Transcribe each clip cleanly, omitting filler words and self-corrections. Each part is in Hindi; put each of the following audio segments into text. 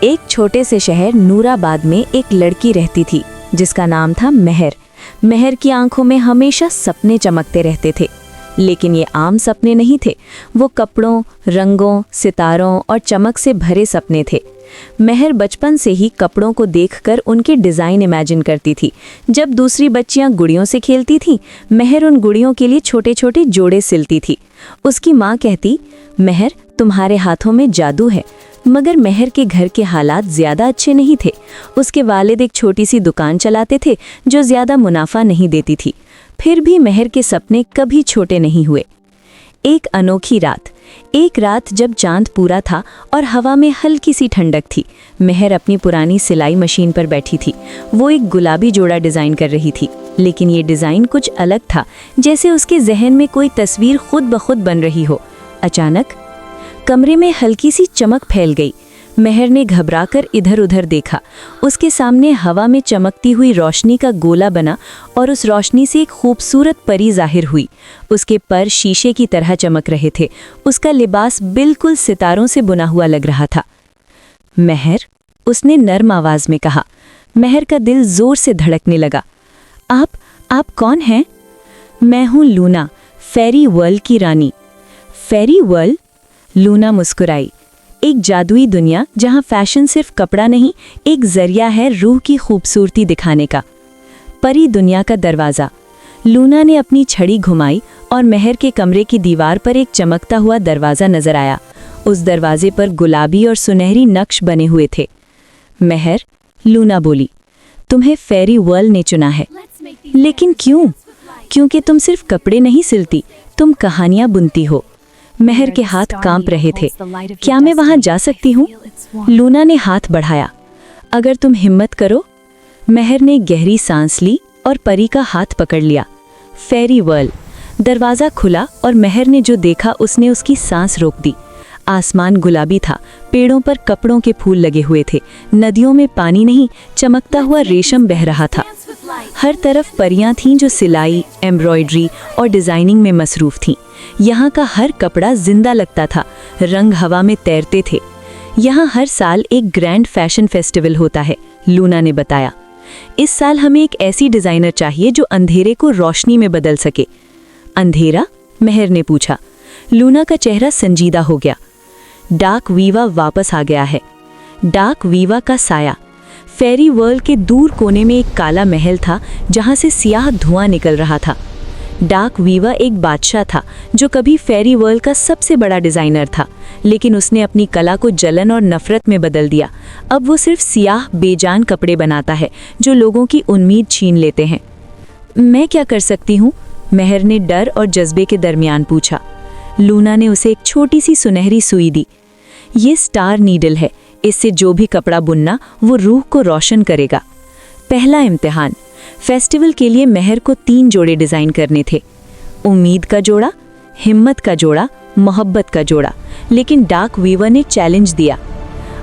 एक छोटे से शहर नूराबाद में एक लड़की रहती थी जिसका नाम था महर। महर की आंखों में हमेशा सपने चमकते रहते थे, लेकिन ये आम सपने नहीं थे। वो कपड़ों, रंगों, सितारों और चमक से भरे सपने थे। महर बचपन से ही कपड़ों को देखकर उनके डिज़ाइन इमेजिन करती थी। जब दूसरी बच्चियां गुड़ियों से खेलती थीं, महर उन गुड़ियों के लिए छोटे छोटे जोड़े सिलती थी। उसकी माँ कहती, महर तुम्हारे हाथों में जादू है। मगर महर के घर के हालात ज़्यादा अच्छे नहीं थे। उसके वालिद एक छोटी सी दुकान चलाते थे जो ज़्यादा मुनाफा नहीं देती थी। फिर भी महर के सपने कभी छोटे नहीं हुए। एक रात जब चांद पूरा था और हवा में हल्की सी ठंडक थी, महर अपनी पुरानी सिलाई मशीन पर बैठी थी। वो एक गुलाबी जोड़ा डिज़ाइन कर रही थी, लेकिन ये डिज़ाइन कुछ अलग था, जैसे उसके जहन में कोई तस्वीर खुद ब खुद बन रही हो। अचानक कमरे में हल्की सी चमक फैल गई। महर ने घबराकर इधर उधर देखा। उसके सामने हवा में चमकती हुई रोशनी का गोला बना और उस रोशनी से एक खूबसूरत परी जाहिर हुई। उसके पर शीशे की तरह चमक रहे थे। उसका लिबास बिल्कुल सितारों से बुना हुआ लग रहा था। महर, उसने नर्म आवाज में कहा। महर का दिल जोर से धड़कने लगा। आप कौन हैं? मैं हूँ लूना, फेरी वर्ल्ड की रानी। फेरी वर्ल्ड? लूना मुस्कुराई। एक जादुई दुनिया जहां फैशन सिर्फ कपड़ा नहीं, एक जरिया है रूह की खूबसूरती दिखाने का। परी दुनिया का दरवाज़ा। लूना ने अपनी छड़ी घुमाई और महर के कमरे की दीवार पर एक चमकता हुआ दरवाज़ा नजर आया। उस दरवाजे पर गुलाबी और सुनहरी नक्श बने हुए थे। महर, लूना बोली, तुम्हें फेरी वर्ल्ड ने चुना है। लेकिन क्यों? क्योंकि तुम सिर्फ कपड़े नहीं सिलती, तुम कहानियाँ बुनती हो। महर के हाथ कांप रहे थे। क्या मैं वहां जा सकती हूँ? लूना ने हाथ बढ़ाया। अगर तुम हिम्मत करो। महर ने गहरी सांस ली और परी का हाथ पकड़ लिया। फेरी वर्ल्ड। दरवाज़ा खुला और महर ने जो देखा उसने उसकी सांस रोक दी। आसमान गुलाबी था, पेड़ों पर कपड़ों के फूल लगे हुए थे, नदियों में पानी नहीं, चमकता हुआ रेशम बह रहा था। हर तरफ परियां थीं जो सिलाई, एम्ब्रॉयडरी और डिज़ाइनिंग में मसरूफ़ थीं। यहाँ का हर कपड़ा जिंदा लगता था, रंग हवा में तैरते थे। यहाँ हर साल एक ग्रैंड फैशन फेस्टिवल होता है, लूना ने बताया। इस साल हमें एक ऐसी डिज़ाइनर चाहिए जो अंधेरे को रोशनी में बदल सके। अंधेरा? महर ने पूछा। लूना का चेहरा संजीदा हो गया। डार्क वीवा वापस आ गया है। डार्क वीवा का साया। फेरी वर्ल्ड के दूर कोने में एक काला महल था जहां से सियाह धुआं निकल रहा था। डार्क वीवा एक बादशाह था जो कभी फेरी वर्ल्ड का सबसे बड़ा डिज़ाइनर था, लेकिन उसने अपनी कला को जलन और नफरत में बदल दिया। अब वो सिर्फ सियाह बेजान कपड़े बनाता है जो लोगों की उम्मीद छीन लेते हैं। मैं क्या कर सकती हूँ? महर ने डर और जज्बे के दरमियान पूछा। लूना ने उसे एक छोटी सी सुनहरी सुई दी। ये स्टार नीडल है, इससे जो भी कपड़ा बुनना वो रूह को रोशन करेगा। पहला इम्तिहान। फेस्टिवल के लिए महर को 3 जोड़े डिज़ाइन करने थे। उम्मीद का जोड़ा, हिम्मत का जोड़ा, मोहब्बत का जोड़ा। लेकिन डार्क वीवर ने चैलेंज दिया।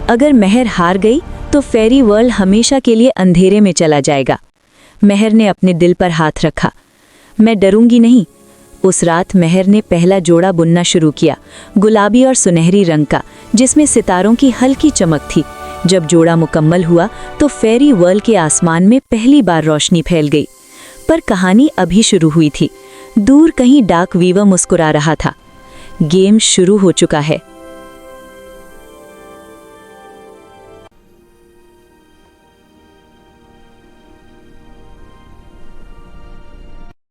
अगर महर हार गई तो फेरी वर्ल्ड हमेशा के लिए अंधेरे में चला जाएगा। महर ने अपने दिल पर हाथ रखा। मैं डरूंगी नहीं। उस रात महर ने पहला जोड़ा बुनना शुरू किया, गुलाबी और सुनहरी रंग का, जिसमें सितारों की हल्की चमक थी। जब जोड़ा मुकम्मल हुआ तो फेरी वर्ल्ड के आसमान में पहली बार रोशनी फैल गई। पर कहानी अभी शुरू हुई थी। दूर कहीं डार्क वीवर मुस्कुरा रहा था। गेम शुरू हो चुका है।